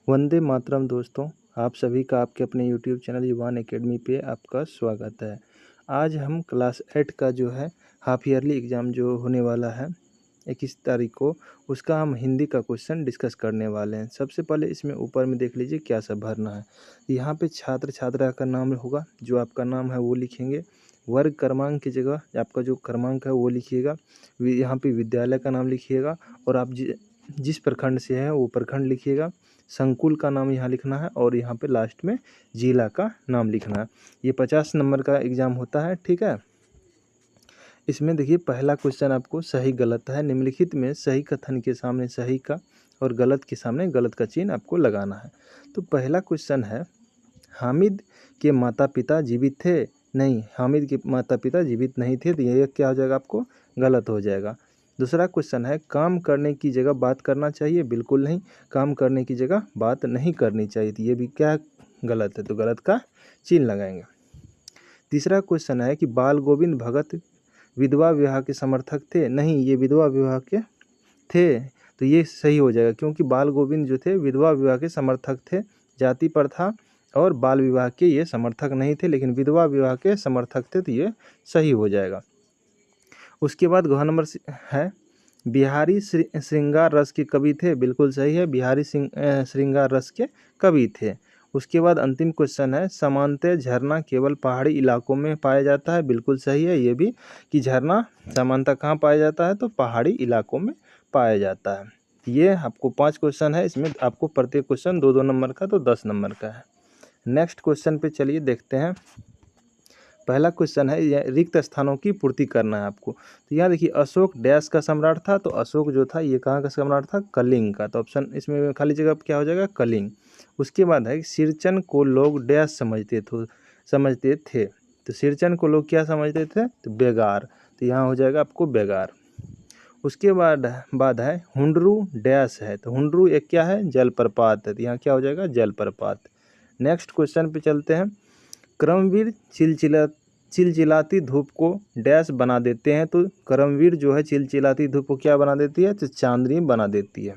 वंदे मातरम दोस्तों, आप सभी का आपके अपने यूट्यूब चैनल युवान एकेडमी पे आपका स्वागत है। आज हम क्लास 8 का जो है हाफ ईयरली एग्ज़ाम जो होने वाला है 21 तारीख को, उसका हम हिंदी का क्वेश्चन डिस्कस करने वाले हैं। सबसे पहले इसमें ऊपर में देख लीजिए क्या सब भरना है। यहाँ पे छात्र छात्रा का नाम होगा, जो आपका नाम है वो लिखेंगे। वर्ग क्रमांक की जगह आपका जो क्रमांक है वो लिखिएगा। यहाँ पे विद्यालय का नाम लिखिएगा और आप जिस प्रखंड से है वो प्रखंड लिखिएगा। संकुल का नाम यहाँ लिखना है और यहाँ पे लास्ट में जिला का नाम लिखना है। ये 50 नंबर का एग्ज़ाम होता है, ठीक है। इसमें देखिए पहला क्वेश्चन आपको सही गलत है। निम्नलिखित में सही कथन के सामने सही का और गलत के सामने गलत का चिन्ह आपको लगाना है। तो पहला क्वेश्चन है, हामिद के माता पिता जीवित थे? नहीं, हामिद के माता पिता जीवित नहीं थे, तो ये क्या हो जाएगा, आपको गलत हो जाएगा। दूसरा क्वेश्चन है, काम करने की जगह बात करना चाहिए? बिल्कुल नहीं, काम करने की जगह बात नहीं करनी चाहिए, तो ये भी क्या गलत है, तो गलत का चिन्ह लगाएंगे। तीसरा क्वेश्चन है कि बाल गोविंद भगत विधवा विवाह के समर्थक थे? नहीं, ये विधवा विवाह के थे, तो ये सही हो जाएगा, क्योंकि बाल गोविंद जो थे विधवा विवाह के समर्थक थे। जाति प्रथा और बाल विवाह के ये समर्थक नहीं थे, लेकिन विधवा विवाह के समर्थक थे, तो ये सही हो जाएगा। उसके बाद घ नंबर है, बिहारी श्रृंगार रस के कवि थे? बिल्कुल सही है, बिहारी श्रृंगार रस के कवि थे। उसके बाद अंतिम क्वेश्चन है, सामान्यतः झरना केवल पहाड़ी इलाकों में पाया जाता है? बिल्कुल सही है ये भी, कि झरना सामान्यतः कहाँ पाया जाता है, तो पहाड़ी इलाकों में पाया जाता है। ये आपको 5 क्वेश्चन है, इसमें आपको प्रत्येक क्वेश्चन 2-2 नंबर का, तो 10 नंबर का है। नेक्स्ट क्वेश्चन पे चलिए देखते हैं। पहला क्वेश्चन है, यह रिक्त स्थानों की पूर्ति करना है आपको। तो यहाँ देखिए, अशोक डैश का सम्राट था, तो अशोक जो था ये कहाँ का सम्राट था? कलिंग का, तो ऑप्शन इसमें खाली जगह क्या हो जाएगा? कलिंग। उसके बाद है, सिरचन को लोग डैश समझते थे, तो सिरचन को लोग क्या समझते थे? तो बेगार, तो यहाँ हो जाएगा आपको बेगार। उसके बाद है, हुंडरू डैश है, तो हुंडरू एक क्या है? जलप्रपात है, तो यहाँ क्या हो जाएगा? जलप्रपात। नेक्स्ट क्वेश्चन पे चलते हैं। कर्मवीर चिलचिलाती धूप को डैश बना देते हैं, तो कर्मवीर जो है चिलचिलाती धूप को क्या बना देती है? तो चांदनी बना देती है।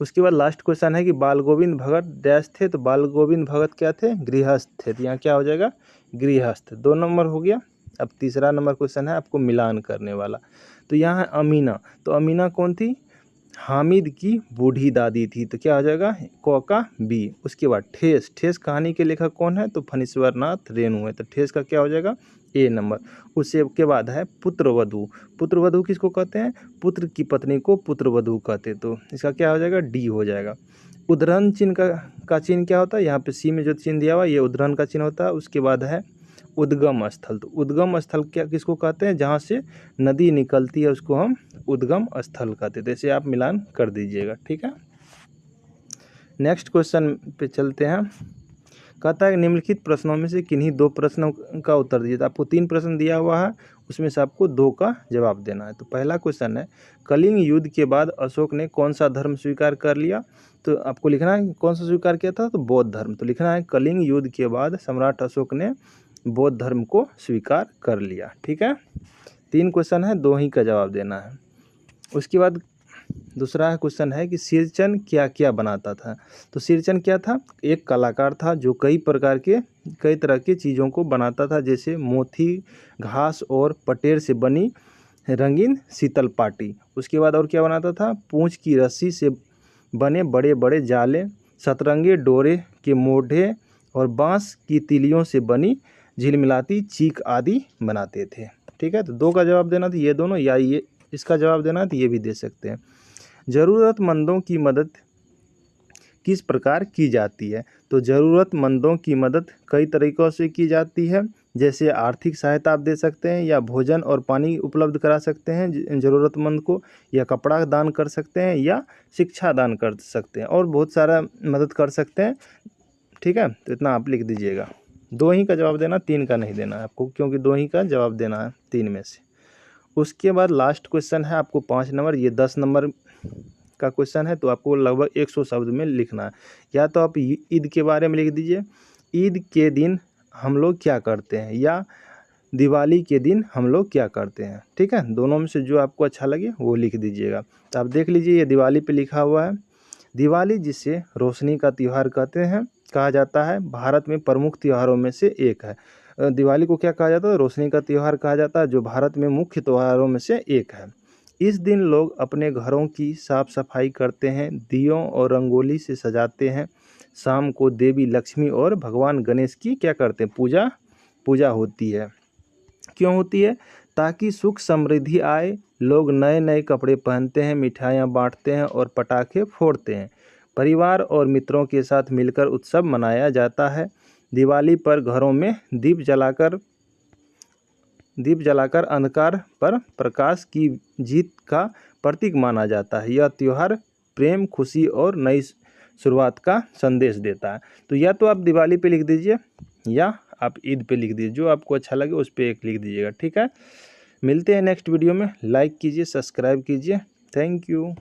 उसके बाद लास्ट क्वेश्चन है कि बाल गोविंद भगत डैश थे, तो बाल गोविंद भगत क्या थे? गृहस्थ थे, तो यहाँ क्या हो जाएगा? गृहस्थ। 2 नंबर हो गया। अब तीसरा नंबर क्वेश्चन है आपको मिलान करने वाला। तो यहाँ है अमीना, तो अमीना कौन थी? हामिद की बूढ़ी दादी थी, तो क्या हो जाएगा? क का बी। उसके बाद ठेस, ठेस कहानी के लेखक कौन है? तो फणीश्वर नाथ रेणु है, तो ठेस का क्या हो जाएगा? ए नंबर। उससे के बाद है पुत्रवधू, पुत्रवधू किसको कहते हैं? पुत्र की पत्नी को पुत्रवधू कहते हैं, तो इसका क्या हो जाएगा? डी हो जाएगा। उद्धरण चिन्ह का चिन्ह क्या होता है? यहाँ पे सी में जो चिन्ह दिया हुआ ये उद्धरण का चिन्ह होता है। उसके बाद है उद्गम स्थल, तो उद्गम स्थल क्या किसको कहते हैं? जहाँ से नदी निकलती है उसको हम उद्गम स्थल कहते हैं। जैसे आप मिलान कर दीजिएगा, ठीक है। नेक्स्ट क्वेश्चन पे चलते हैं। कहता है निम्नलिखित प्रश्नों में से किन्हीं 2 प्रश्नों का उत्तर दीजिए। तो आपको 3 प्रश्न दिया हुआ है, उसमें से आपको 2 का जवाब देना है। तो पहला क्वेश्चन है, कलिंग युद्ध के बाद अशोक ने कौन सा धर्म स्वीकार कर लिया? तो आपको लिखना है कौन सा स्वीकार किया था? तो बौद्ध धर्म। तो लिखना है कलिंग युद्ध के बाद सम्राट अशोक ने बौद्ध धर्म को स्वीकार कर लिया, ठीक है। 3 क्वेश्चन है, 2 ही का जवाब देना है। उसके बाद दूसरा क्वेश्चन है कि सिरचन क्या क्या बनाता था? तो सिरचन क्या था? एक कलाकार था जो कई तरह के चीज़ों को बनाता था, जैसे मोती, घास और पटेर से बनी रंगीन शीतल पाटी। उसके बाद और क्या बनाता था? पूंछ की रस्सी से बने बड़े बड़े जाले, सतरंगे डोरे के मोढ़े और बांस की तीलियों से बनी झिलमिलाती चीख आदि बनाते थे, ठीक है। तो 2 का जवाब देना था ये दोनों, या ये इसका जवाब देना है तो ये भी दे सकते हैं। ज़रूरतमंदों की मदद किस प्रकार की जाती है? तो ज़रूरतमंदों की मदद कई तरीक़ों से की जाती है, जैसे आर्थिक सहायता आप दे सकते हैं, या भोजन और पानी उपलब्ध करा सकते हैं ज़रूरतमंद को, या कपड़ा दान कर सकते हैं, या शिक्षा दान कर सकते हैं, और बहुत सारा मदद कर सकते हैं, ठीक है। तो इतना आप लिख दीजिएगा। 2 ही का जवाब देना, 3 का नहीं देना है आपको, क्योंकि 2 ही का जवाब देना है 3 में से। उसके बाद लास्ट क्वेश्चन है आपको 5 नंबर, ये 10 नंबर का क्वेश्चन है, तो आपको लगभग 100 शब्द में लिखना है। या तो आप ईद के बारे में लिख दीजिए, ईद के दिन हम लोग क्या करते हैं, या दिवाली के दिन हम लोग क्या करते हैं, ठीक है। दोनों में से जो आपको अच्छा लगे वो लिख दीजिएगा। तो आप देख लीजिए, ये दिवाली पे लिखा हुआ है, दिवाली, जिसे रोशनी का त्यौहार कहा जाता है, भारत में प्रमुख त्योहारों में से एक है। दिवाली को क्या कहा जाता है? रोशनी का त्यौहार कहा जाता है, जो भारत में मुख्य त्योहारों में से एक है। इस दिन लोग अपने घरों की साफ सफाई करते हैं, दियों और रंगोली से सजाते हैं। शाम को देवी लक्ष्मी और भगवान गणेश की क्या करते हैं? पूजा होती है। क्यों होती है? ताकि सुख समृद्धि आए। लोग नए नए कपड़े पहनते हैं, मिठाइयाँ बांटते हैं और पटाखे फोड़ते हैं। परिवार और मित्रों के साथ मिलकर उत्सव मनाया जाता है। दिवाली पर घरों में दीप जलाकर अंधकार पर प्रकाश की जीत का प्रतीक माना जाता है। यह त्यौहार प्रेम, खुशी और नई शुरुआत का संदेश देता है। तो या तो आप दिवाली पे लिख दीजिए या आप ईद पे लिख दीजिए, जो आपको अच्छा लगे उस पे एक लिख दीजिएगा, ठीक है। मिलते हैं नेक्स्ट वीडियो में। लाइक कीजिए, सब्सक्राइब कीजिए। Thank you.